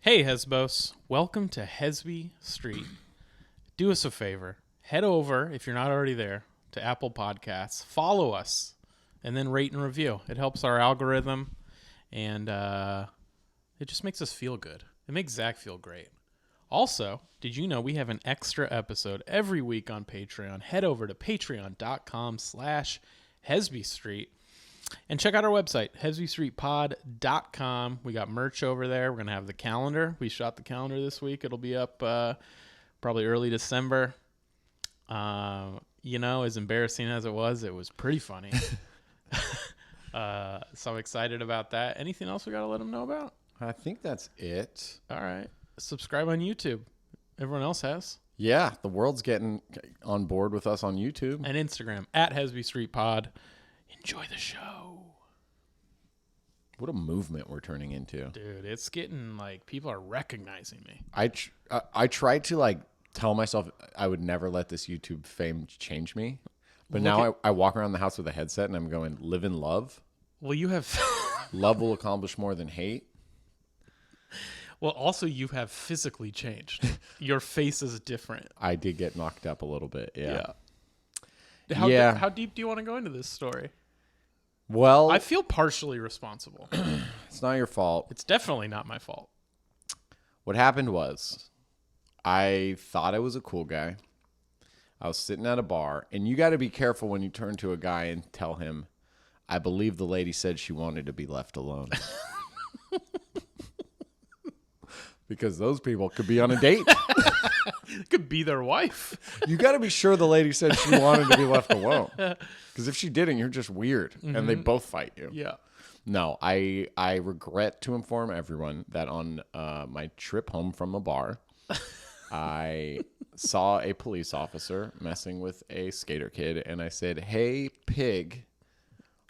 Hey, Hesbos. Welcome to Hesby Street. Do us a favor. Head over, if you're not already there, to Apple Podcasts. Follow us, and then rate and review. It helps our algorithm, and it just makes us feel good. It makes Zack feel great. Also, did you know we have an extra episode every week on Patreon? Head over to patreon.com/Hesby Street. And check out our website, hesbystreetpod.com. We got merch over there. We're going to have the calendar. We shot the calendar this week. It'll be up probably early December. As embarrassing as it was pretty funny. So I'm excited about that. Anything else we got to let them know about? I think that's it. All right. Subscribe on YouTube. Everyone else has. Yeah, the world's getting on board with us on YouTube. And Instagram, @HesbyStreetPod. Enjoy the show. What a movement we're turning into. Dude, it's getting like people are recognizing me. I tried to tell myself I would never let this YouTube fame change me. But now I walk around the house with a headset and I'm going, live in love. Well, you have... Love will accomplish more than hate. Well, also you have physically changed. Your face is different. I did get knocked up a little bit, yeah. How deep do you want to go into this story? Well, I feel partially responsible. It's not your fault. It's definitely not my fault. What happened was I thought I was a cool guy. I was sitting at a bar, and you got to be careful when you turn to a guy and tell him, I believe the lady said she wanted to be left alone. Because those people could be on a date. It could be their wife. You got to be sure the lady said she wanted to be left alone. Because if she didn't, you're just weird. Mm-hmm. And they both fight you. Yeah. No, I regret to inform everyone that on my trip home from a bar, I saw a police officer messing with a skater kid. And I said, hey, pig.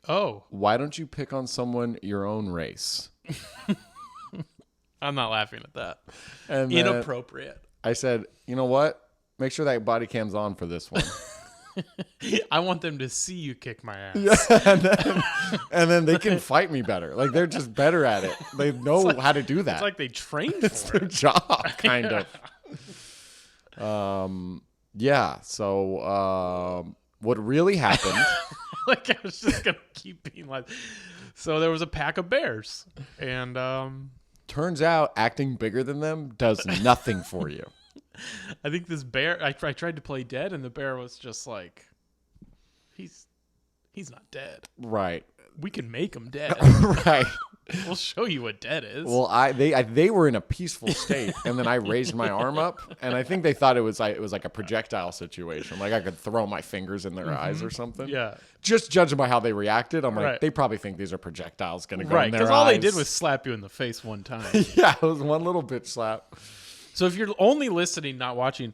Oh. Why don't you pick on someone your own race? I'm not laughing at that. And inappropriate. I said, you know what? Make sure that body cam's on for this one. I want them to see you kick my ass. Yeah, and then they can fight me better. Like, they're just better at it. They know how to do that. It's like they trained It's for their it. job, kind of. Yeah. So what really happened? Like, I was just going to keep being like, so there was a pack of bears. And turns out acting bigger than them does nothing for you. I think this bear, I tried to play dead, and the bear was just like, he's not dead. Right. We can make him dead. Right. We'll show you what dead is. Well, they were in a peaceful state, and then I raised my arm up, and I think they thought it was like a projectile situation, like I could throw my fingers in their eyes or something. Yeah. Just judging by how they reacted, I'm like, Right. They probably think these are projectiles going to go Right, in their eyes. because all they did was slap you in the face one time. Yeah, it was one little bitch slap. So if you're only listening, not watching,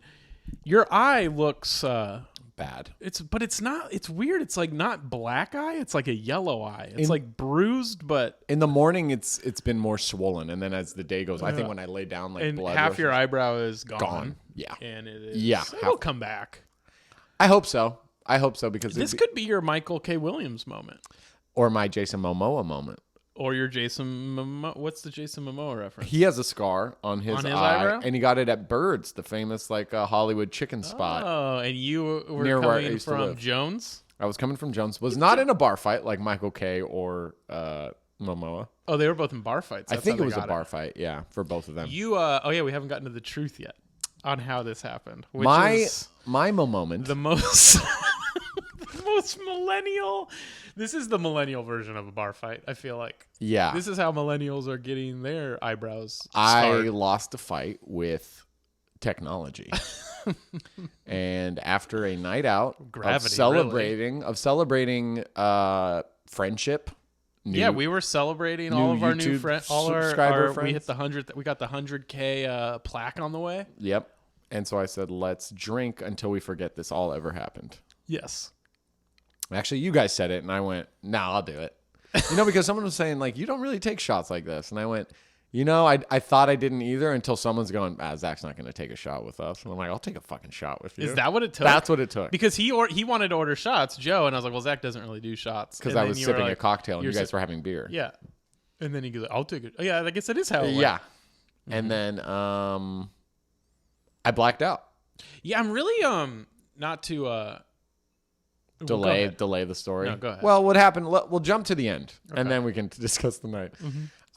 your eye looks Bad. It's not. It's weird. It's like not black eye. It's like a yellow eye. It's like bruised, but In the morning, it's been more swollen, and then as the day goes, I think when I lay down, like and blood half rushes. your eyebrow is Gone. Yeah. and it is. Yeah, it'll come back. I hope so. Because This could be your Michael K. Williams moment, or my Jason Momoa moment. or your Jason Momoa. What's the Jason Momoa reference? He has a scar on his eye, eyebrow? and he got it at Birds, the famous Hollywood chicken spot. Oh, and you were Near where I coming used to from live. Jones. I was coming from Jones. Was not in a bar fight like Michael K. or Momoa. Oh, they were both in bar fights. I That's think how it they was a got bar fight, yeah, for both of them. You we haven't gotten to the truth yet on how this happened. Which My is moment. the most the most millennial. This is the millennial version of a bar fight, I feel like. Yeah. This is how millennials are getting their eyebrows I scarred. lost a fight with technology. And after a night out Gravity, of celebrating friendship. Yeah, we were celebrating all of our new YouTube friends. subscriber friends. We hit the 100. We got the 100K plaque on the way. Yep. And so I said, let's drink until we forget this all ever happened. Yes. Actually, you guys said it, and I went, nah, I'll do it. Because someone was saying, you don't really take shots like this. And I went, I thought I didn't either until someone's going, Zach's not going to take a shot with us. And I'm like, I'll take a fucking shot with you. Is that what it took? That's what it took. Because he wanted to order shots, Joe, and I was like, well, Zach doesn't really do shots. Because I was sipping a cocktail, and you guys were having beer. Yeah. And then he goes, I'll take it. Oh, yeah, I guess that is how it went. Yeah. And then I blacked out. Yeah, I'm really not to Delay the story. No, go ahead. Well, what happened? We'll jump to the end, and then we can discuss the night.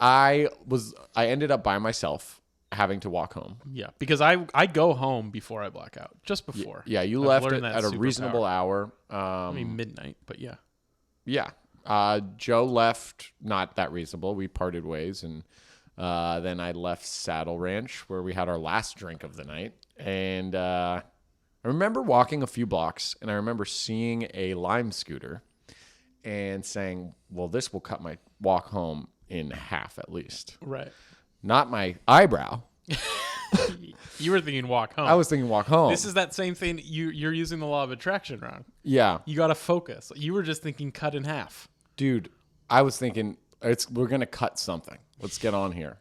I ended up by myself, having to walk home. Yeah, because I go home before I black out, just before. Yeah, you I've left learned that at a superpower. reasonable hour. I mean midnight, but yeah. Yeah. Joe left not that reasonable. We parted ways, and then I left Saddle Ranch where we had our last drink of the night. And I remember walking a few blocks, and I remember seeing a Lime scooter and saying, well, this will cut my walk home in half at least. Right. Not my eyebrow. You were thinking walk home. I was thinking walk home. This is that same thing. You're using the law of attraction wrong. Yeah. You got to focus. You were just thinking cut in half. Dude, I was thinking we're going to cut something. Let's get on here.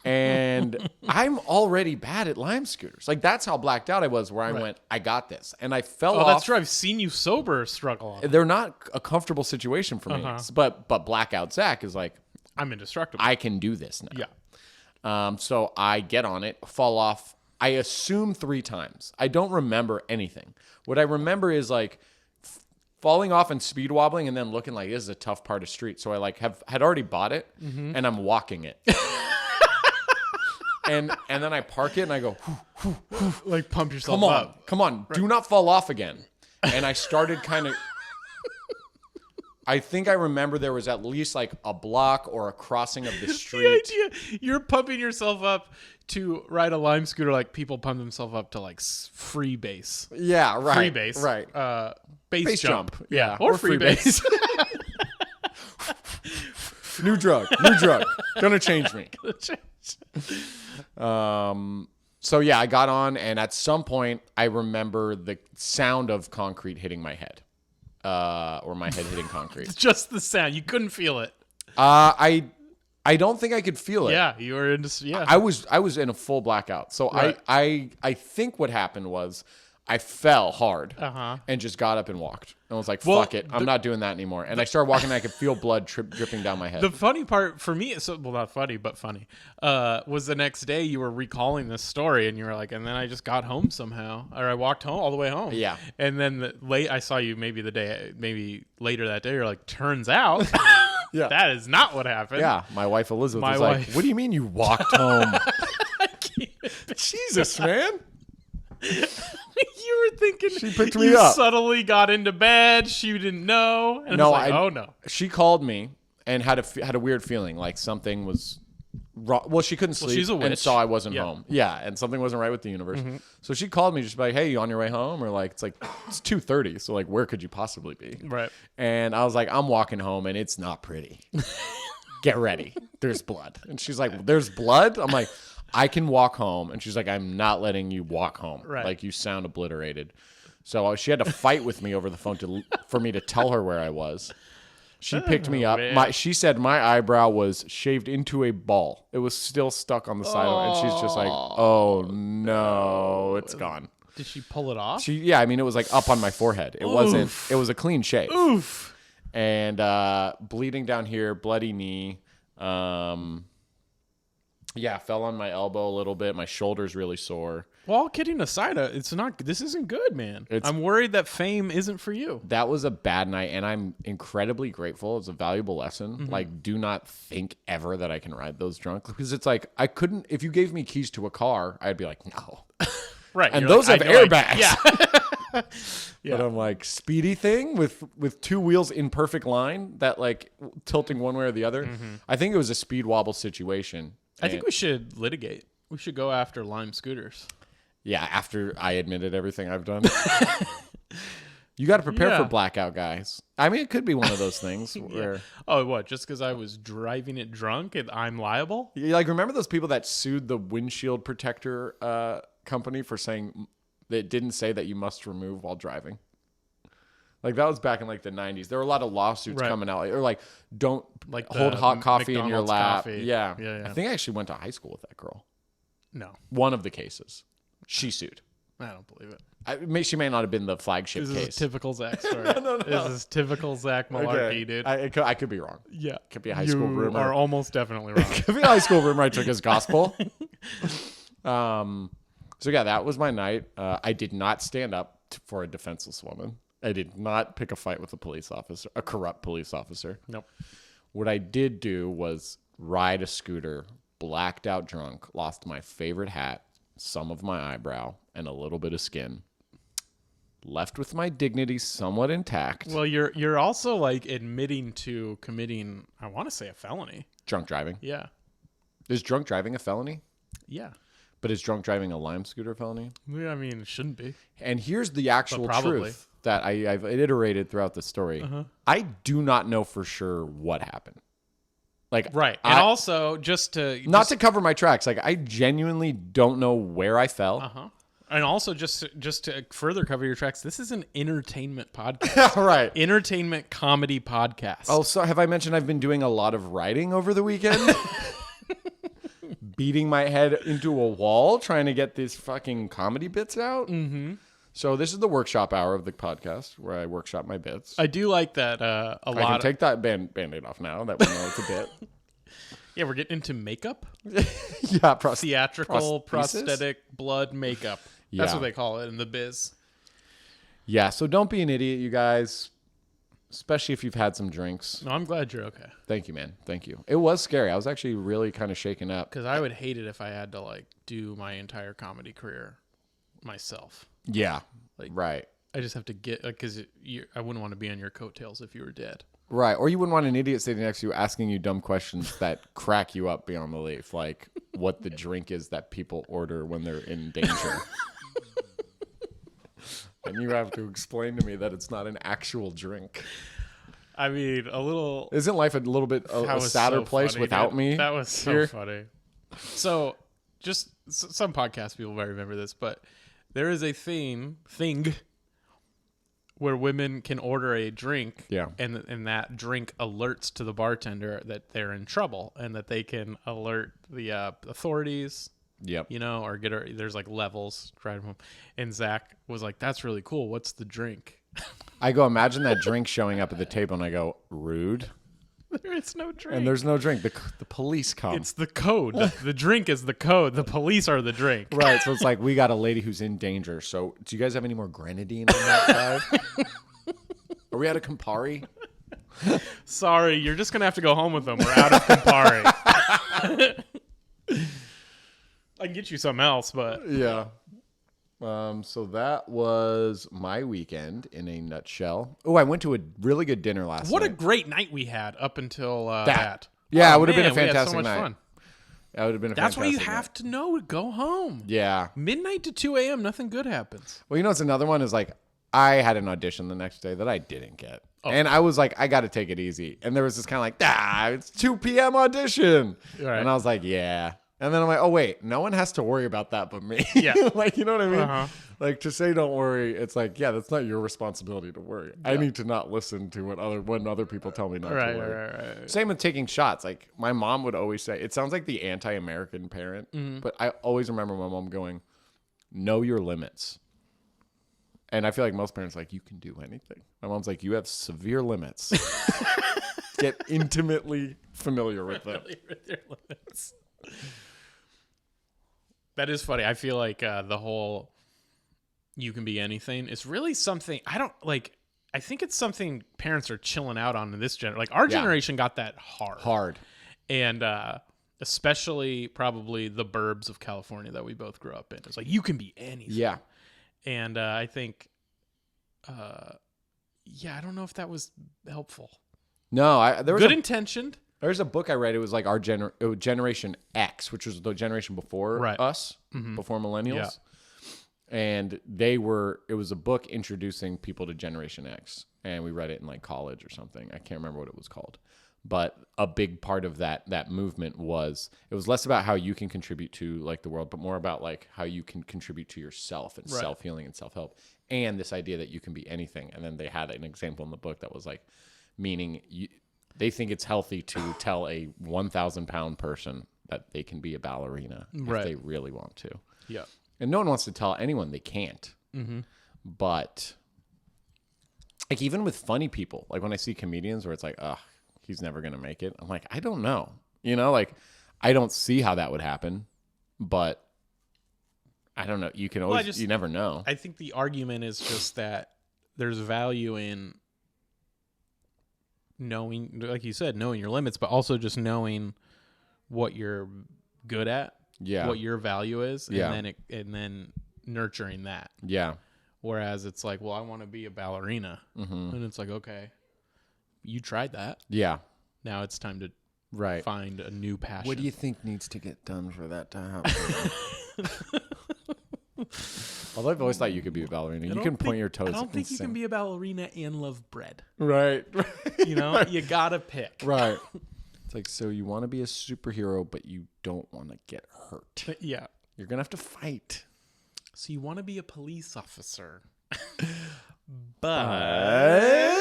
And I'm already bad at Lime scooters. Like, that's how blacked out I was, where I went, I got this. And I fell off. Oh, that's true. I've seen you sober struggle on it. They're not a comfortable situation for me. But blackout Zack is like, I'm indestructible. I can do this now. Yeah. So I get on it, fall off. I assume 3 times. I don't remember anything. What I remember is like falling off and speed wobbling and then looking like this is a tough part of street. So I had already bought it and I'm walking it. and then I park it and I go, like pump yourself up. Come on. Right. Do not fall off again. And I started kind of, I think I remember there was at least like a block or a crossing of the street. The idea you're pumping yourself up to ride a Lime scooter like people pump themselves up to like free base. Yeah, right. Free base. Right. Base jump. Yeah. Or free base. New drug. Gonna change me. So yeah, I got on, and at some point I remember the sound of concrete hitting my head. Or my head hitting concrete. Just the sound. You couldn't feel it. I don't think I could feel it. Yeah, you were in. Yeah, I was in a full blackout. So right. I think what happened was I fell hard and just got up and walked. And was like, fuck it. I'm not doing that anymore. And I started walking and I could feel blood dripping down my head. The funny part for me, not funny, but funny, was the next day you were recalling this story and you were like, and then I just got home somehow. Or I walked home all the way home. Yeah. And then I saw you maybe later that day. You're like, turns out yeah. that is not what happened. Yeah. My wife Elizabeth was like, what do you mean you walked home? Jesus, man. You were thinking she picked me up. Subtly got into bed. She didn't know. And no, like, oh no. She called me and had a weird feeling like something was wrong. Well, she couldn't sleep she's a witch. And saw I wasn't home. Yeah, and something wasn't right with the universe. So she called me just like, "Hey, you on your way home?" Or like, it's 2:30. So like, where could you possibly be? Right. And I was like, I'm walking home and it's not pretty. Get ready. There's blood. And she's like, "There's blood?" I'm like, I can walk home. And she's like, I'm not letting you walk home. Right. Like, you sound obliterated. So she had to fight with me over the phone for me to tell her where I was. She picked me up. She said my eyebrow was shaved into a ball. It was still stuck on the side of it. And she's just like, oh, no, it's gone. Did she pull it off? Yeah, I mean, it was like up on my forehead. It wasn't. It was a clean shave. Oof. And bleeding down here, bloody knee. Yeah, fell on my elbow a little bit. My shoulder's really sore. Well, all kidding aside, this isn't good, man. I'm worried that fame isn't for you. That was a bad night, and I'm incredibly grateful. It's a valuable lesson. Like, do not think ever that I can ride those drunk. Because it's like, I couldn't, if you gave me keys to a car, I'd be like, no. Right. And those have airbags. Like, yeah. Yeah. But I'm like, speedy thing with 2 wheels in perfect line, that like tilting one way or the other. I think it was a speed wobble situation. I think we should litigate. We should go after Lime scooters. Yeah, after I admitted everything I've done. You got to prepare for blackout, guys. I mean, it could be one of those things where... Oh, what? Just because I was driving it drunk and I'm liable? You like, remember those people that sued the windshield protector company for saying that didn't say that you must remove while driving? Like, that was back in like the 90s. There were a lot of lawsuits coming out, or like, don't hold hot coffee in your lap. Yeah. I think I actually went to high school with that girl. No. One of the cases. She sued. I don't believe it. She may not have been the flagship This case. is a typical Zack story. No. This is typical Zack malarkey, dude. I could be wrong. Yeah. Could be a high school rumor. You are almost definitely wrong. Could be a high school rumor I took as gospel. So yeah, that was my night. I did not stand up for a defenseless woman. I did not pick a fight with a corrupt police officer. Nope. What I did do was ride a scooter, blacked out drunk, lost my favorite hat, some of my eyebrow, and a little bit of skin. Left with my dignity somewhat intact. Well, you're also like admitting to committing, I want to say, a felony. Drunk driving. Yeah. Is drunk driving a felony? Yeah. But is drunk driving a Lime scooter a felony? Yeah, I mean, it shouldn't be. And here's the actual truth that I've iterated throughout the story. I do not know for sure what happened. Like, right. And also, to cover my tracks, like, I genuinely don't know where I fell. And also, just to further cover your tracks, this is an entertainment podcast. Right. Entertainment comedy podcast. Oh, so have I mentioned I've been doing a lot of writing over the weekend? Beating my head into a wall trying to get these fucking comedy bits out. Mm-hmm. So this is the workshop hour of the podcast where I workshop my bits. I do like that a lot. I can take that band-aid off now that we know it's a bit. Yeah, we're getting into makeup. Yeah, theatrical, prosthetic, blood makeup. That's what they call it in the biz. Yeah, so don't be an idiot, you guys. Especially if you've had some drinks. No, I'm glad you're okay. Thank you, man. Thank you. It was scary. I was actually really kind of shaken up. Because I would hate it if I had to like do my entire comedy career myself. Yeah, like, right. I just have to get, because I wouldn't want to be on your coattails if you were dead. Right. Or you wouldn't want an idiot sitting next to you asking you dumb questions that crack you up beyond belief. Like what the drink is that people order when they're in danger. And you have to explain to me that it's not an actual drink. I mean, a little... Isn't life a little bit a sadder place funny, without me? That was so funny. So, just some podcast people might remember this, but there is a thing where women can order a drink, and that drink alerts to the bartender that they're in trouble, and that they can alert the authorities. Yep. You know, or there's like levels. And Zack was like, "That's really cool. What's the drink?" I go, imagine that drink showing up at the table, and I go, rude. There is no drink. And there's no drink. The police come. It's the code. The drink is the code. The police are the drink. Right. So it's like, we got a lady who's in danger. So do you guys have any more grenadine on that side? Are we out of Campari? Sorry, you're just going to have to go home with them. We're out of Campari. I can get you something else, but... Yeah. So that was my weekend in a nutshell. Oh, I went to a really good dinner last night. What a great night we had up until that. Yeah, it would have been a fantastic we had so much night. Fun. That would have been a That's fantastic what you have to know to go home. Yeah. Midnight to 2 a.m., nothing good happens. Well, you know what's another one is like, I had an audition the next day that I didn't get. Oh. And I was like, I got to take it easy. And there was this kind of like, it's 2 p.m. audition. Right. And I was like, yeah. And then I'm like, oh, wait, no one has to worry about that but me. Yeah. Like, you know what I mean? Like, to say don't worry, it's like, yeah, that's not your responsibility to worry. Yeah. I need to not listen to when other people tell me not to worry. Right. Same with taking shots. Like, my mom would always say, it sounds like the anti-American parent, but I always remember my mom going, know your limits. And I feel like most parents are like, you can do anything. My mom's like, you have severe limits. Get intimately familiar with them. With your limits. That is funny. I feel like the whole you can be anything is really something I don't like. I think it's something parents are chilling out on in this generation. Like our generation got that hard. And especially probably the burbs of California that we both grew up in. It's like, you can be anything. Yeah. And I think, I don't know if that was helpful. No, there was good intentioned. There's a book I read. It was like our Generation X, which was the generation before us, before millennials. Yeah. And it was a book introducing people to Generation X. And we read it in like college or something. I can't remember what it was called. But a big part of that movement it was less about how you can contribute to like the world, but more about like how you can contribute to yourself and self-healing and self-help. And this idea that you can be anything. And then they had an example in the book that was like, meaning they think it's healthy to tell a 1,000-pound person that they can be a ballerina if they really want to. Yeah. And no one wants to tell anyone they can't. Mm-hmm. But like even with funny people, like when I see comedians where it's like, ugh, he's never going to make it. I'm like, I don't know. You know, like I don't see how that would happen, but I don't know. You can always, you never know. I think the argument is just that there's value in knowing, like you said, knowing your limits, but also just knowing what you're good at, what your value is, and then nurturing that. Yeah. Whereas it's like, well, I want to be a ballerina, and it's like, okay, you tried that. Yeah. Now it's time to find a new passion. What do you think needs to get done for that to happen? Although I've always thought you could be a ballerina. You can point your toes. I don't think you can be a ballerina and love bread. Right. You know, you gotta pick. Right. It's like, so you want to be a superhero, but you don't want to get hurt. Yeah. You're going to have to fight. So you want to be a police officer. But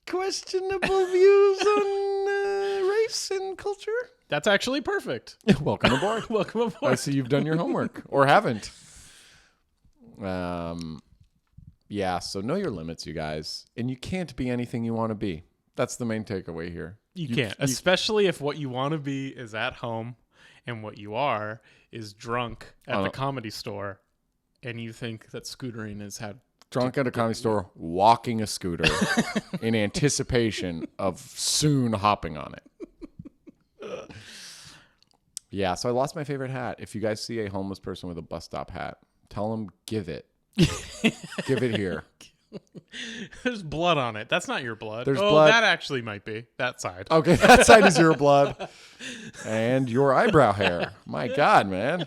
questionable views on race and culture. That's actually perfect. Welcome aboard. Welcome aboard. I see you've done your homework or haven't. Yeah, so know your limits, you guys. And you can't be anything you want to be. That's the main takeaway here. You can't, especially if what you want to be is at home and what you are is drunk at the comedy store and you think that scootering is how... Drunk at a comedy store, walking a scooter in anticipation of soon hopping on it. Yeah, so I lost my favorite hat. If you guys see a homeless person with a bus stop hat, tell them, give it. Give it here. There's blood on it. That's not your blood. There's blood. That actually might be. That side. Okay, that side is your blood. And your eyebrow hair. My God, man.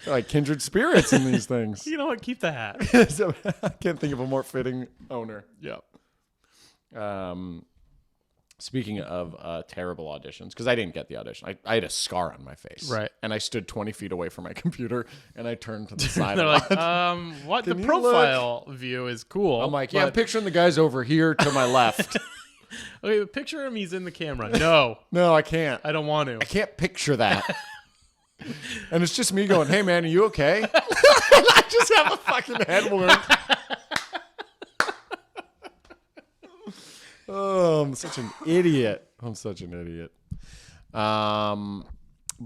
They're like kindred spirits in these things. You know what? Keep the hat. So, I can't think of a more fitting owner. Yep. Speaking of terrible auditions, because I didn't get the audition. I had a scar on my face. Right. And I stood 20 feet away from my computer, and I turned to the side. They're like, what? The profile view is cool. I'm like, yeah, I'm picturing the guys over here to my left. Okay, picture him. He's in the camera. No. No, I can't. I don't want to. I can't picture that. And it's just me going, hey, man, are you okay? I just have a fucking head wound. Oh, I'm such an idiot. But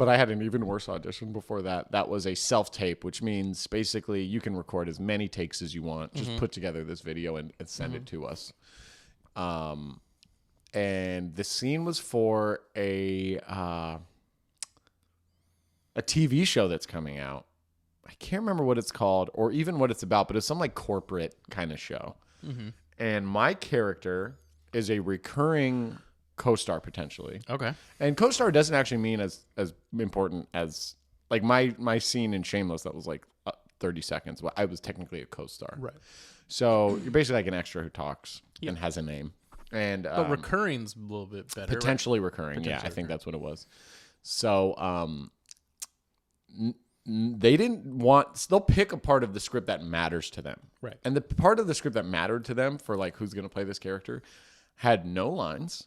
I had an even worse audition before that. That was a self-tape, which means basically you can record as many takes as you want. Just put together this video and send it to us. And the scene was for a TV show that's coming out. I can't remember what it's called or even what it's about, but it's some like corporate kind of show. And my character is a recurring co-star potentially. Okay. And co-star doesn't actually mean as important as like my scene in Shameless that was like 30 seconds. Well, I was technically a co-star. Right. So you're basically like an extra who talks and has a name. And but recurring's a little bit better. Potentially recurring. Yeah, I think that's what it was. So they didn't want, they'll pick a part of the script that matters to them. Right. And the part of the script that mattered to them for like who's going to play this character had no lines.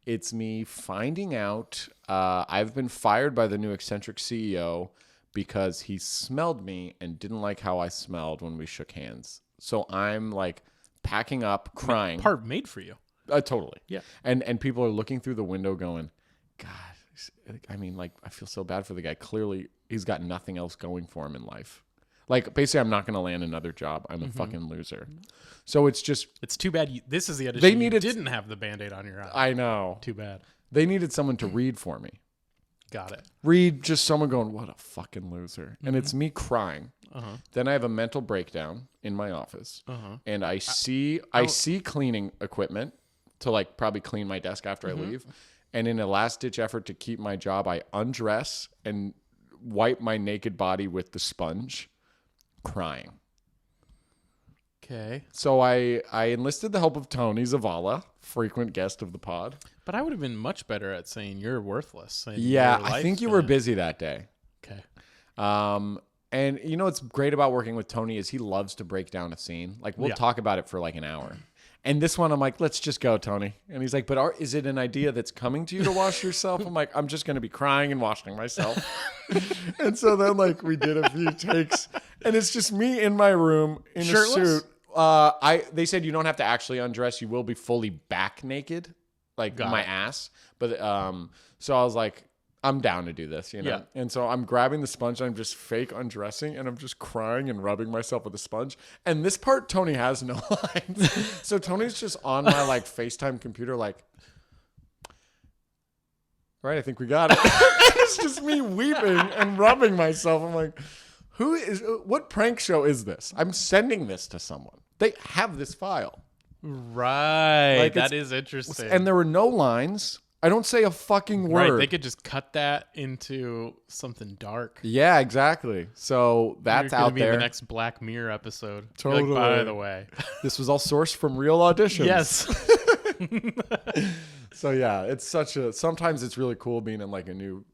It's me finding out I've been fired by the new eccentric CEO because he smelled me and didn't like how I smelled when we shook hands. So I'm like packing up, crying. Part made for you. Totally. Yeah. And people are looking through the window going, God, I mean, like, I feel so bad for the guy. Clearly, he's got nothing else going for him in life. Like, basically, I'm not going to land another job. I'm a fucking loser. So it's just... It's too bad this is the audition you didn't have the Band-Aid on your eye. I know. Too bad. They needed someone to read for me. Got it. Read just someone going, what a fucking loser. And it's me crying. Then I have a mental breakdown in my office. And I see cleaning equipment to, like, probably clean my desk after I leave. And in a last-ditch effort to keep my job, I undress and wipe my naked body with the sponge, crying. Okay. So I enlisted the help of Tony Zavala, frequent guest of the pod. But I would have been much better at saying you're worthless. Yeah, I think you were busy that day. Okay. And you know what's great about working with Tony is he loves to break down a scene. Like we'll talk about it for like an hour. And this one, I'm like, let's just go, Tony. And he's like, but is it an idea that's coming to you to wash yourself? I'm like, I'm just going to be crying and washing myself. And so then, like, we did a few takes, and it's just me in my room in Shirtless? a suit. They said you don't have to actually undress. You will be fully back naked, like Got my it. ass. But so I was like, I'm down to do this, you know? Yeah. And so I'm grabbing the sponge and I'm just fake undressing and I'm just crying and rubbing myself with the sponge. And this part, Tony has no lines. So Tony's just on my like FaceTime computer, like, right, I think we got it. It's just me weeping and rubbing myself. I'm like, what prank show is this? I'm sending this to someone. They have this file. Right. Like, that is interesting. And there were no lines. I don't say a fucking word. Right. They could just cut that into something dark. Yeah, exactly. So that's You're gonna out be there. in the next Black Mirror episode. Totally. You're like, by the way. This was all sourced from real auditions. Yes. So yeah, it's sometimes it's really cool being in like a new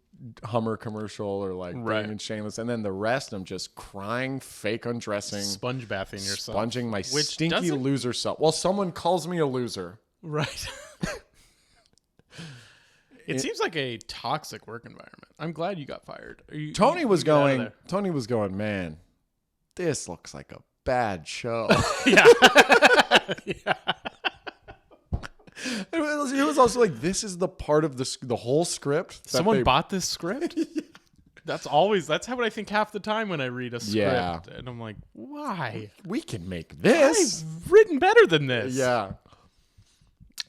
Hummer commercial or like Right. being in Shameless. And then the rest, I'm just crying, fake undressing, Sponge bathing yourself. sponging my Which stinky doesn't- loser self. Well, someone calls me a loser. Right. It seems like a toxic work environment. I'm glad you got fired. Tony was you got out of going, man, this looks like a bad show. there. Yeah. It was also like, this is the part of the whole script. that Someone they- bought this script? That's how I think half the time when I read a script. Yeah. And I'm like, why? We can make this. I've written better than this. Yeah.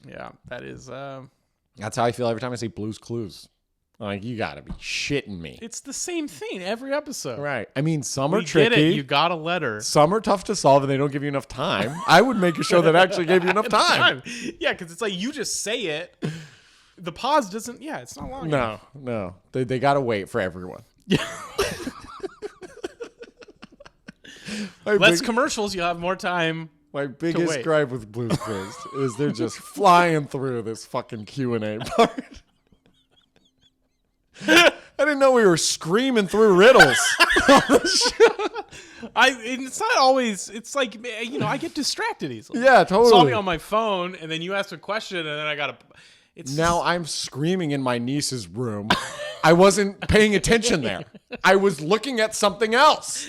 Yeah, that is That's how I feel every time I say Blue's Clues. I'm like, you gotta be shitting me. it's the same thing every episode. Right. I mean, some are We tricky. get it. You got a letter. Some are tough to solve and they don't give you enough time. I would make a show that actually gave you enough time. Yeah, because it's like you just say it. The pause doesn't. Yeah, it's not long enough. No. They gotta wait for everyone. Yeah. My Less big- commercials. You'll have more time. My biggest wait. gripe with Blue's Clues is they're just flying through this fucking Q&A part. I didn't know we were screaming through riddles. It's not always. It's like I get distracted easily. Yeah, Saw me totally. on my phone, and then you ask a question, and then I gotta. It's Now I'm screaming in my niece's room. I wasn't paying attention there. I was looking at something else.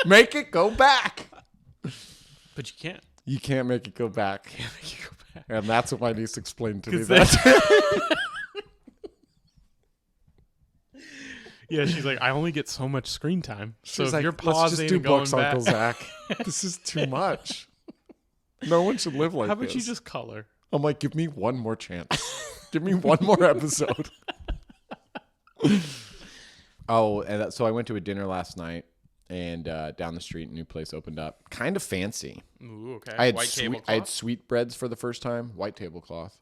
Make it go back. but you can't. You can't make it go back. You go back. And that's what my niece explained to me. 'Cause That Yeah, she's like, I only get so much screen time. So She's if like, you're let's pausing just do and going books, back, Uncle Zack. This is too much. No one should live like how this. about you just color? I'm like, give me one more chance. Give me one more episode. So I went to a dinner last night, and down the street, a new place opened up. Kind of fancy. Ooh, okay. I had White tablecloth. I had sweetbreads for the first time. White tablecloth.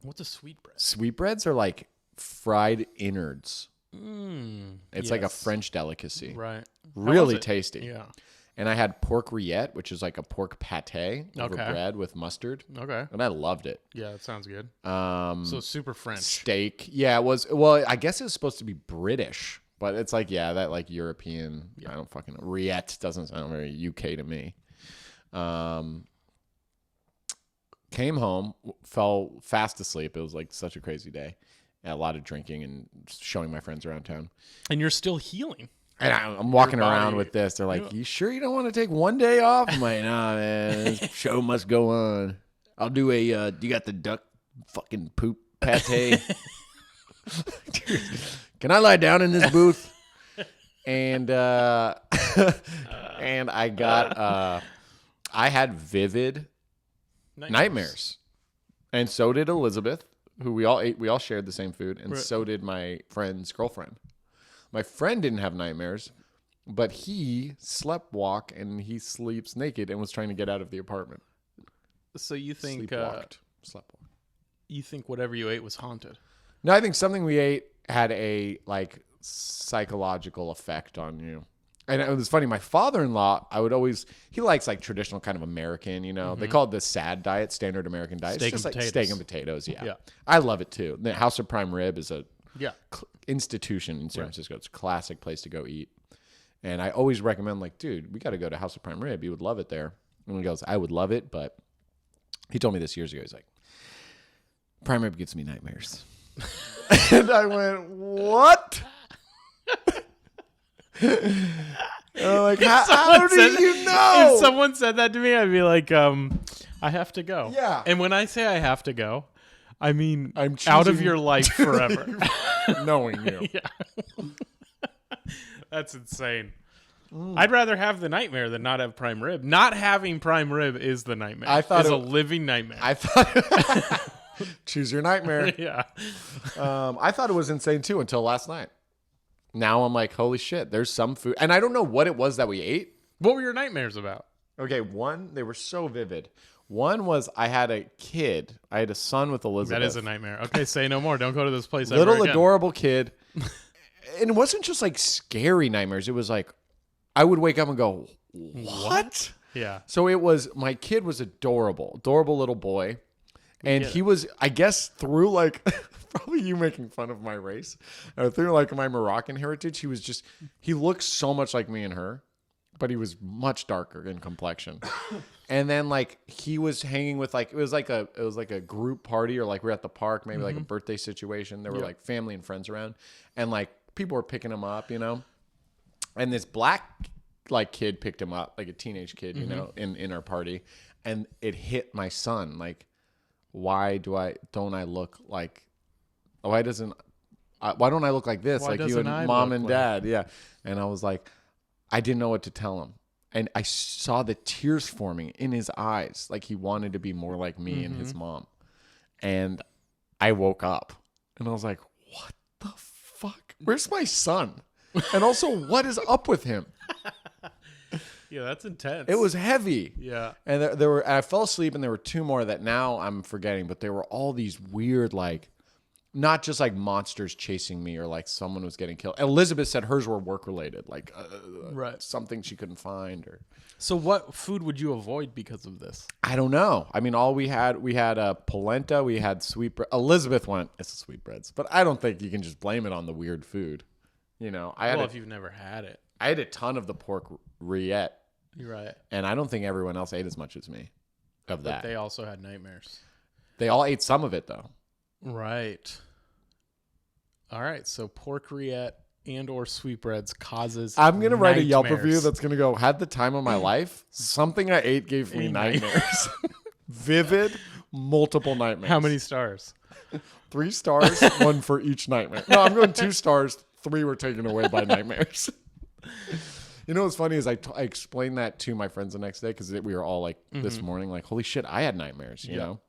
What's a sweetbread? Sweetbreads are like fried innards. It's like a yes. French delicacy. Right. How Really was it? tasty. Yeah. And I had pork rillette, which is like a pork pate over Okay. bread with mustard. Okay. And I loved it. Yeah, that sounds good. So super French. steak. Yeah, it was. Well, I guess it was supposed to be British, but it's like, yeah, that like European. I don't fucking know. Rillette doesn't sound very UK to me. Came home, fell fast asleep. It was like such a crazy day. A lot of drinking and showing my friends around town. And you're still healing. And I'm walking Your around body- with this. They're like, you sure you don't want to take one day off? I'm like, nah, man. This show must go on. I'll do a, you got the duck fucking poop pate? Dude, can I lie down in this booth? And, and I got, I had vivid nightmares. And so did Elizabeth, who we all ate. We all shared the same food. And Right. so did my friend's girlfriend. My friend didn't have nightmares, but he slept walk and he sleeps naked and was trying to get out of the apartment. So you think Sleepwalked. you think whatever you ate was haunted? No, I think something we ate had a like psychological effect on you. And it was funny. My father-in-law, he likes like traditional kind of American, you know. They call it the SAD diet, standard American diet. Steak it's just and like potatoes. steak and potatoes. Yeah. Yeah. I love it too. The House of Prime Rib is a Yeah. institution in San Francisco. It's a classic place to go eat. And I always recommend, like, dude, we got to go to House of Prime Rib. You would love it there. And he goes, I would love it, but He told me this years ago. He's like, prime rib gives me nightmares. And I went, what? And I'm like, how do you know? If someone said that to me, I'd be like, I have to go. Yeah. And when I say I have to go, I mean I'm out of choosing- your life forever. Knowing you. Yeah. That's insane. I'd rather have the nightmare than not have prime rib. Not having prime rib is the nightmare. I thought it's it- a living nightmare. I thought, choose your nightmare. Yeah. I thought it was insane too until last night. Now I'm like, holy shit, there's some food. And I don't know what it was that we ate. What were your nightmares about? Okay, one, they were so vivid. One was I had a kid. I had a son with Elizabeth. That is a nightmare. Okay, say no more. Don't go to this place ever Little again. adorable kid. And it wasn't just like scary nightmares. It was like I would wake up and go, what? Yeah. So it was, my kid was adorable little boy. And he was, I guess, through like, probably you making fun of my race, through like my Moroccan heritage, he looked so much like me and her, but he was much darker in complexion. And then like he was hanging with like, it was like a group party, or like we're at the park, maybe like a birthday situation. There were like family and friends around, and like people were picking him up, you know, and this black like kid picked him up, like a teenage kid, you know, in our party. And it hit my son. Like, why don't I look like this? Why like you doesn't and I mom look and like- dad? Yeah. And I was like, I didn't know what to tell him. And I saw the tears forming in his eyes. Like he wanted to be more like me and his mom. And I woke up and I was like, what the fuck? Where's my son? And also, what is up with him? Yeah, that's intense. It was heavy. Yeah. And there were, I fell asleep, and there were two more that now I'm forgetting, but there were all these weird, like, not just like monsters chasing me or like someone was getting killed. Elizabeth said hers were work related, like Right. something she couldn't find, or So what food would you avoid because of this? I don't know. I mean, we had polenta, we had sweetbread. Elizabeth went, it's the sweetbreads, but I don't think you can just blame it on the weird food. You know, If you've never had it. I had a ton of the pork rillette, You're right. and I don't think everyone else ate as much as me of that. But they also had nightmares. They all ate some of it though. Right. All right. So pork rillette and or sweetbreads causes I'm going to write a Yelp nightmares. review that's going to go, had the time of my life. Something I ate gave me nightmares. Vivid, multiple nightmares. How many stars? 3 stars, 1 for each nightmare. No, I'm going 2 stars. 3 were taken away by nightmares. You know what's funny is I explained that to my friends the next day, because we were all like this morning, like, holy shit, I had nightmares, you know?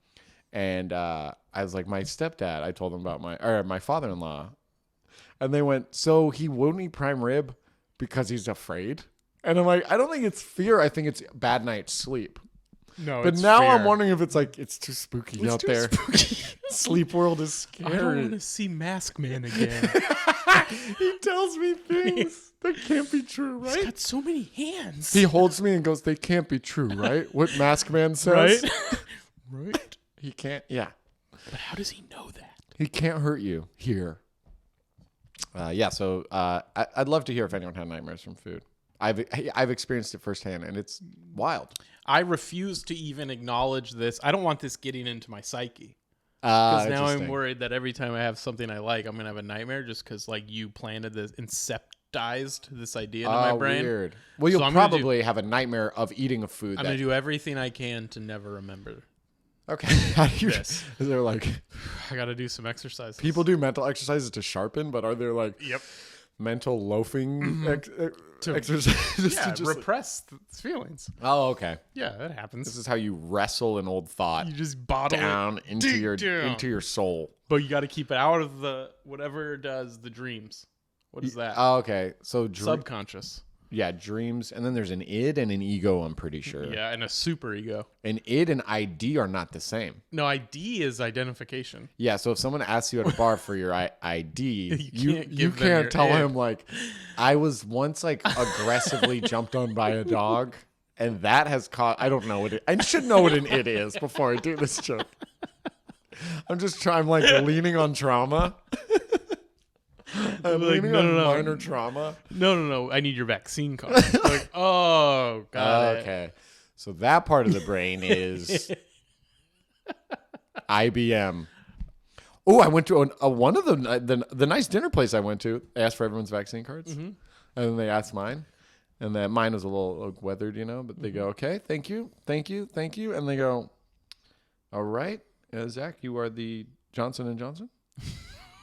And I was like, my stepdad, I told him about my father-in-law. And they went, so he won't eat prime rib because he's afraid? And I'm like, I don't think it's fear. I think it's bad night's sleep. No, But it's now fear. I'm wondering if it's like, it's too spooky It's out too there. spooky. Sleep world is I don't want scary. to see Mask Man again. He tells me things that can't be true, He's right? got so many hands. He holds me and goes, they can't be true, right? What Mask Man says. Right? Right. He can't, yeah. But how does he know that? He can't hurt you here. So I'd love to hear if anyone had nightmares from food. I've experienced it firsthand, and it's wild. I refuse to even acknowledge this. I don't want this getting into my psyche. Because now I'm Interesting. worried that every time I have something I like, I'm going to have a nightmare just because like you planted this, inceptized this idea into my brain. Weird. Well, you'll So I'm gonna probably have a nightmare of eating a food. I'm going to do everything I can to never remember. Okay. How do you? This. Is there like I got to do some exercises. people do mental exercises to sharpen, but are there like Yep. mental loafing exercises? Yeah, to just repress feelings. oh, okay. Yeah, that happens. This is how you wrestle an old thought You just bottle down it into deep your down. into your soul. But you got to keep it out of the whatever does the dreams. What is that? Oh, okay. So Subconscious. yeah, dreams, and then there's an id and an ego. I'm pretty sure. Yeah, and a super ego. An id and ID are not the same. No, ID is identification. Yeah, so if someone asks you at a bar for your ID, You you can't give them can't your tell id. him like, I was once like aggressively jumped on by a dog, and that has caught. I don't know what it. I should know what an id is before I do this joke. I'm just trying. I'm like leaning on trauma. I'm Like, leaning no, on no, no. minor trauma. No. I need your vaccine card. Like, oh, got it. Okay, so that part of the brain is IBM. Oh, I went to one of the nice dinner place I went to. They asked for everyone's vaccine cards, and then they asked mine, and then mine was a little weathered, but they go, okay, thank you, and they go, all right, Zach, you are the Johnson & Johnson,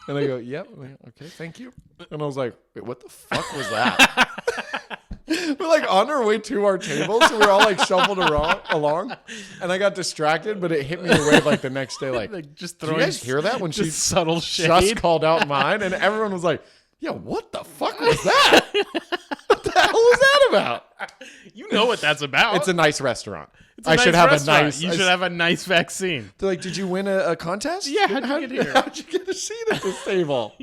and I go, yep, okay, thank you, and I was like, wait, what the fuck was that? We're like on our way to our table, so we're all like shuffled along, and I got distracted, but it hit me in a way like the next day, like just did throwing. you guys hear that when she subtle shade. just called out mine, and everyone was like, "Yeah, what the fuck was that? What the hell was that about?" You know what that's about. It's a nice restaurant. You should have a nice vaccine. They're like, "Did you win a contest? Yeah, how'd you get here? How'd you get a seat at this table?"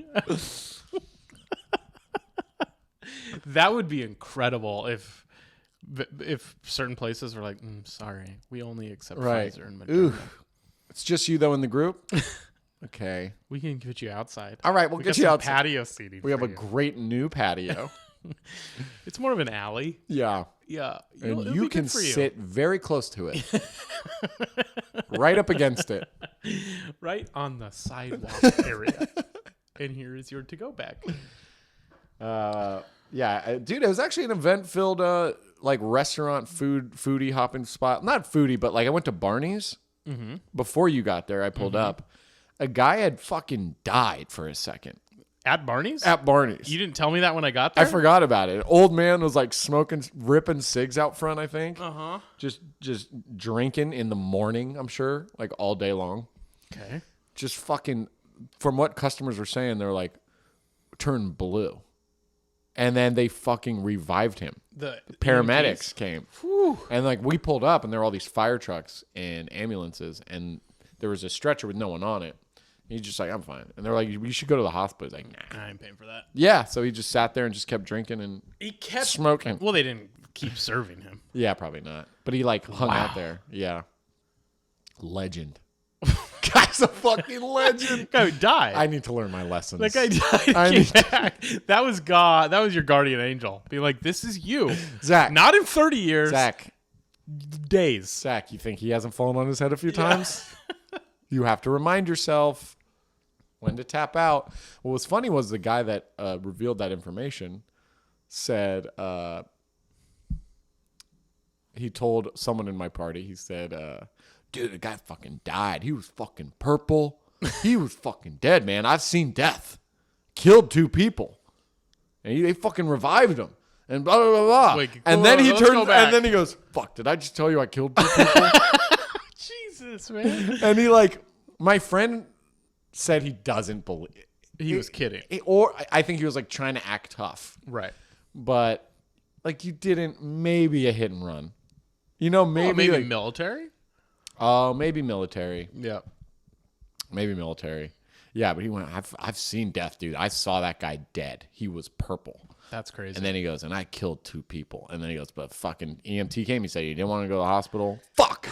That would be incredible if certain places were like, sorry, we only accept Pfizer and Moderna. Ooh. It's just you though in the group. Okay, we can get you outside. All right, we'll get you outside. Patio seating. We have a great new patio. It's more of an alley. Yeah. It'll you can sit very close to it. Right up against it. Right on the sidewalk area. And here is your to-go bag. Yeah, dude, it was actually an event-filled, like restaurant foodie hopping spot. Not foodie, but like I went to Barney's before you got there. I pulled up. A guy had fucking died for a second. At Barney's? At Barney's. You didn't tell me that when I got there? I forgot about it. An old man was like ripping cigs out front, I think. Just drinking in the morning, I'm sure, like all day long. Okay. Just fucking, from what customers were saying, they're like, turned blue. And then they fucking revived him. The paramedics came. Whew. And like we pulled up and there were all these fire trucks and ambulances and there was a stretcher with no one on it. He's just like, I'm fine. And they're like, you should go to the hospital. He's like, nah. I ain't paying for that. Yeah. So he just sat there and just kept drinking and he kept smoking. Well, they didn't keep serving him. Yeah, probably not. But he like hung out there. Yeah. Legend. Guy's a fucking legend. Guy who died. I need to learn my lessons. That guy died and came back. That was God. That was your guardian angel. Be like, this is you. Zach. Not in 30 years. Zach. Days. Zach, you think he hasn't fallen on his head a few times? You have to remind yourself when to tap out. What was funny was the guy that revealed that information said, he told someone in my party, he said, dude, the guy fucking died. He was fucking purple. He was fucking dead, man. I've seen death. Killed 2 people. And they fucking revived him. And blah, blah, blah, blah. Wait, and then he turns, and then he goes, fuck, did I just tell you I killed 2 people? Jesus, man. And he like, my friend said he doesn't believe. He was kidding. Or I think he was like trying to act tough. Right. But like you didn't, maybe a hit and run. You know, maybe like, military? Oh, maybe military. Yeah. Maybe military. Yeah, but he went, I've seen death, dude. I saw that guy dead. He was purple. That's crazy. And then he goes, and I killed 2 people. And then he goes, but fucking EMT came. He said, you didn't want to go to the hospital? Fuck.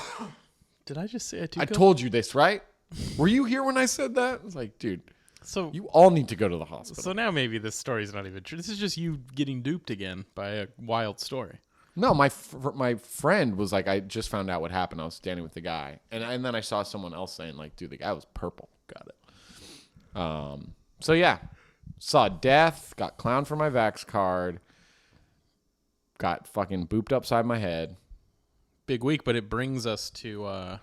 Did I just say I told you this, right? Were you here when I said that? It's like, dude, so you all need to go to the hospital. So now maybe this story's not even true. This is just you getting duped again by a wild story. No, my friend was like, I just found out what happened. I was standing with the guy. And then I saw someone else saying, like, dude, the guy was purple. Got it. So, yeah. Saw death. Got clowned for my Vax card. Got fucking booped upside my head. Big week, but it brings us to our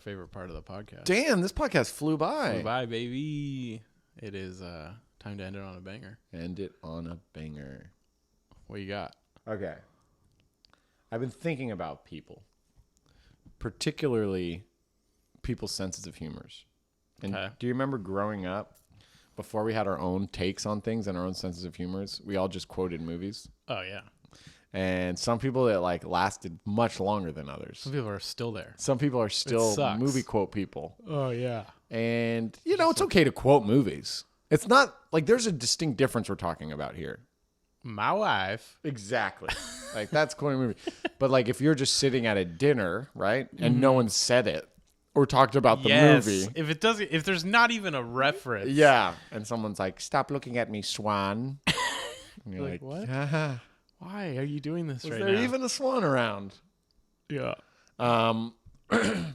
favorite part of the podcast. Damn, this podcast flew by. Flew by, baby. It is time to end it on a banger. End it on a banger. What you got? Okay. I've been thinking about people, particularly people's senses of humors. And do you remember growing up, before we had our own takes on things and our own senses of humors, we all just quoted movies? Oh, yeah. And some people that like lasted much longer than others. Some people are still there. Some people are still movie quote people. Oh, yeah. And, you know, it's okay to quote movies. It's not like there's a distinct difference we're talking about here. My wife. Exactly. Like that's quoting a movie. But like if you're just sitting at a dinner, right? And no one said it or talked about the movie. If there's not even a reference. Yeah. And someone's like, stop looking at me, swan. And you're like, what? Yeah. Why are you doing this right now? Is there even a swan around? Yeah.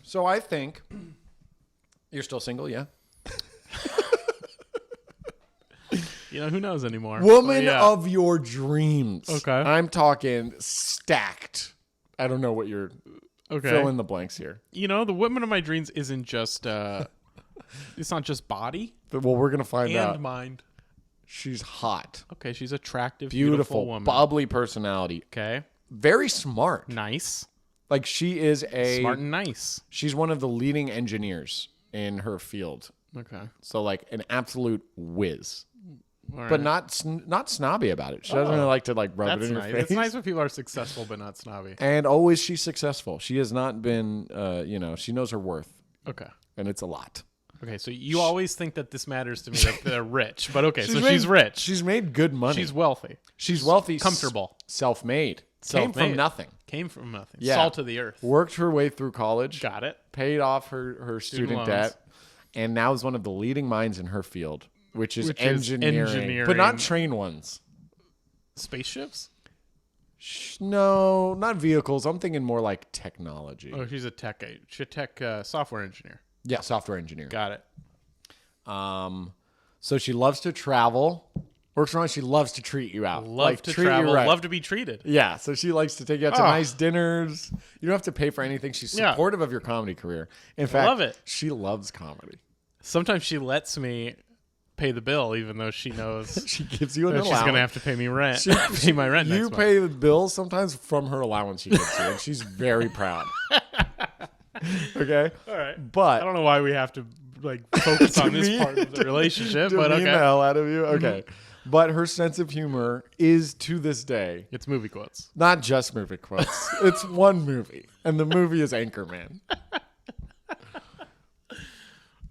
So I think You're still single, yeah? Who knows anymore? Woman of your dreams. Okay. I'm talking stacked. I don't know what you're... Okay. Fill in the blanks here. The woman of my dreams isn't just... it's not just body. Well, we're going to find out. And mind. She's hot. Okay, she's attractive, Beautiful beautiful woman. Bubbly personality. Okay. Very smart. Nice. Like she is Smart and nice. She's one of the leading engineers in her field. Okay. So like an absolute whiz. All But right. not snobby about it. She doesn't really like to like rub it in your nice. face. It's nice when people are successful but not snobby. And always she's successful. She has not been, she knows her worth. Okay. And it's a lot. Okay, so you always think that this matters to me, that they're rich. But okay, she's she's rich. She's made good money. She's wealthy. She's wealthy. Comfortable. Self-made. Came from Self-made. nothing. Came from nothing. Yeah. Salt of the earth. Worked her way through college. Got it. Paid off her student loans. debt. And now is one of the leading minds in her field, which is engineering. But not train ones. Spaceships? No, not vehicles. I'm thinking more like technology. Oh, she's a tech software engineer. Yeah, software engineer. Got it. So she loves to travel. Works around. She loves to treat you out. Love to treat you travel. right. Love to be treated. Yeah, so she likes to take you out to nice dinners. You don't have to pay for anything. She's supportive of your comedy career. In fact, love it. She loves comedy. Sometimes she lets me pay the bill, even though she knows She gives you an that allowance. she's going to have to pay me rent. Pay my rent You next pay the bill sometimes from her allowance she gives you, and she's very proud. Okay? All right. But I don't know why we have to focus on this part of the relationship, but demean okay. the hell out of you. Okay. But her sense of humor is, to this day, It's movie quotes. not just movie quotes. It's one movie, and the movie is Anchorman.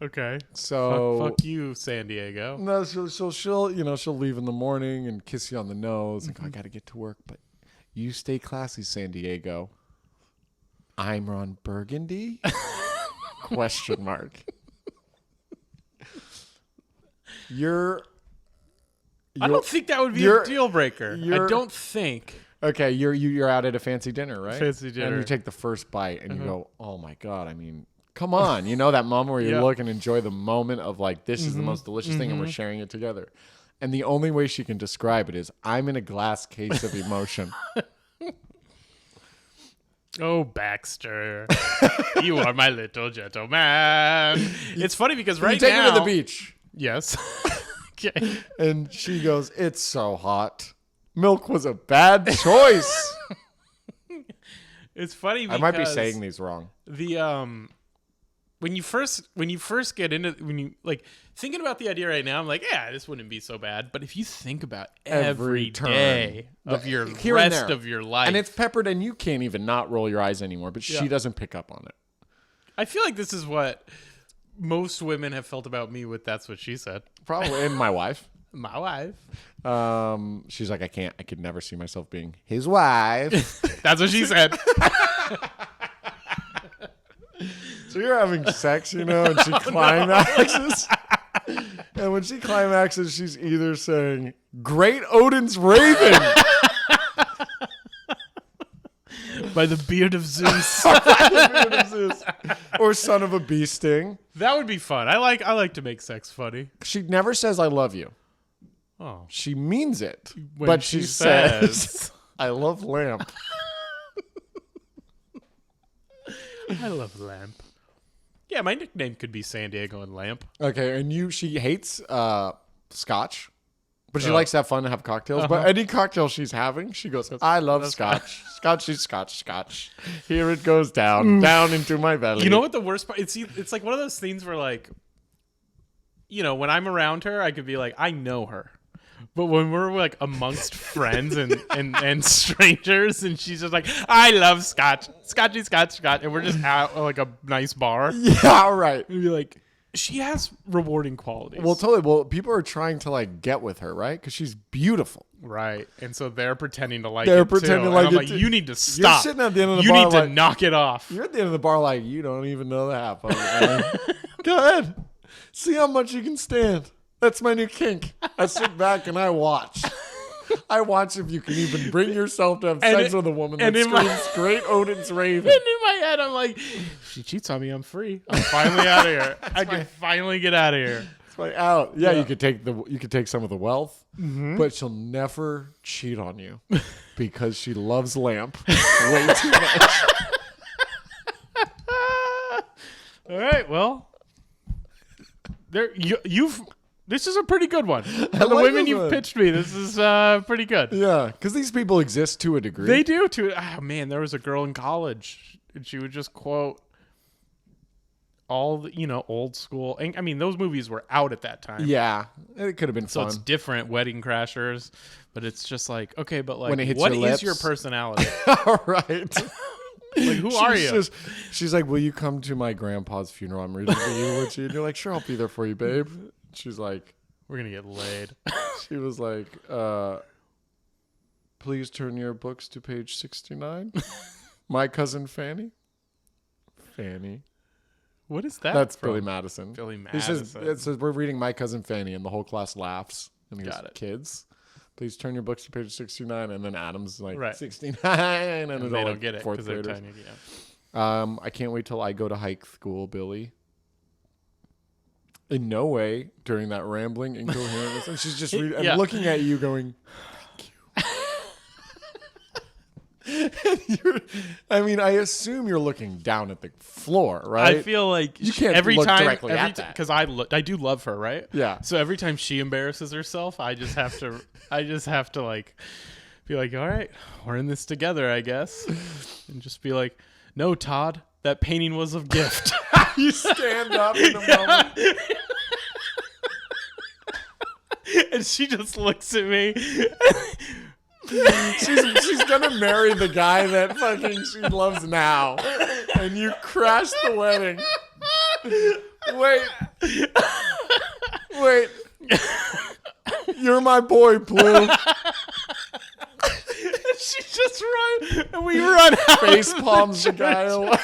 Okay. So fuck you, San Diego. no, she'll leave in the morning and kiss you on the nose and go, I got to get to work, but you stay classy, San Diego. I'm Ron Burgundy? Question mark. I don't think that would be a deal breaker. I don't think. Okay, you're out at a fancy dinner, right? Fancy dinner. And you take the first bite and you go, oh my God, I mean, come on. You know that moment where you look and enjoy the moment of like, this is the most delicious thing and we're sharing it together. And the only way she can describe it is, I'm in a glass case of emotion. Oh, Baxter, you are my little gentleman. It's funny because right you take now... her to the beach. Yes. Okay. And she goes, it's so hot. Milk was a bad choice. It's funny because... I might be saying these wrong. The when you first get into thinking about the idea right now, I'm like, yeah, this wouldn't be so bad. But if you think about every turn. day of your Here and rest there. of your life, And it's peppered, and you can't even not roll your eyes anymore, but Yeah. she doesn't pick up on it. I feel like this is what most women have felt about me with That's What She Said. Probably. And my wife. My wife. She's like, I could never see myself being his wife. That's what she said. So you're having sex, and she climaxes. And when she climaxes, she's either saying, Great Odin's Raven. By the beard of Zeus. Or son of a bee sting. That would be fun. I like to make sex funny. She never says, I love you. Oh. She means it. When but she she says- says, I love lamp. I love Lamp. Yeah, my nickname could be San Diego and Lamp. Okay, and she hates scotch. But she likes to have fun and have cocktails. Uh-huh. But any cocktail she's having, she goes, I love scotch. Scotch. Here it goes down into my belly. You know what the worst part? It's like one of those things where when I'm around her, I could be like, I know her. But when we're amongst friends and strangers, and she's just like, I love scotch, and we're just at a nice bar. Yeah, right. We'd be like, she has rewarding qualities. Well, totally. Well, people are trying to get with her, right? Because she's beautiful. Right, and so they're pretending to like They're it pretending too. to like And I'm it too. you need to stop. You're sitting at the end of the you bar need to knock it off. You're at the end of the bar like, you don't even know the half of it, man. Go ahead. See how much you can stand. That's my new kink. I sit back and I watch. I watch if you can even bring yourself to have And sex with a woman that and in my- screams great Odin's Raven. And in my head, I'm like, if she cheats on me, I'm free. I'm finally out of here. I can finally get out of here. It's like out. Yeah, you could take some of the wealth, but she'll never cheat on you because she loves lamp way too much. All right, well, this is a pretty good one. For the like women this you've one. pitched me, this is pretty good. Yeah, because these people exist to a degree. They do too. Oh man, there was a girl in college, and she would just quote all the, old school. And, I mean, those movies were out at that time. Yeah, it could have been So fun. it's different, Wedding Crashers, but it's just like, okay, but like, When it hits what your is your lips. personality? All right. Like, who are you? She's like, will you come to my grandpa's funeral? I'm reading the eulogy. And you're like, sure, I'll be there for you, babe. She's like, We're gonna get laid. she was like, please turn your books to page 69. My cousin Fanny. Fanny. What is that? That's from? Billy Madison. Billy He says, Madison. it says, we're reading My Cousin Fanny, and the whole class laughs. And he goes, Got it. kids, please turn your books to page 69. And then Adam's like, Right. 69. And And it's they all don't like get it fourth because they're graders. tiny. Yeah. I can't wait till I go to hike school, Billy. In no way during that rambling incoherent. And she's just reading, Yeah. and looking at you going, thank you. I mean, I assume you're looking down at the floor, right? I feel like You can't every look time, directly at that. because I do love her, right? Yeah. So every time she embarrasses herself, I just have to like be like, all right, we're in this together, I guess, and just be like, no, Todd, that painting was a gift. You stand up in the moment. And she just looks at me. She's gonna marry the guy that fucking she loves now, and you crash the wedding. Wait, you're my boy, Blue. She just run, and we run out. Face palms the guy away.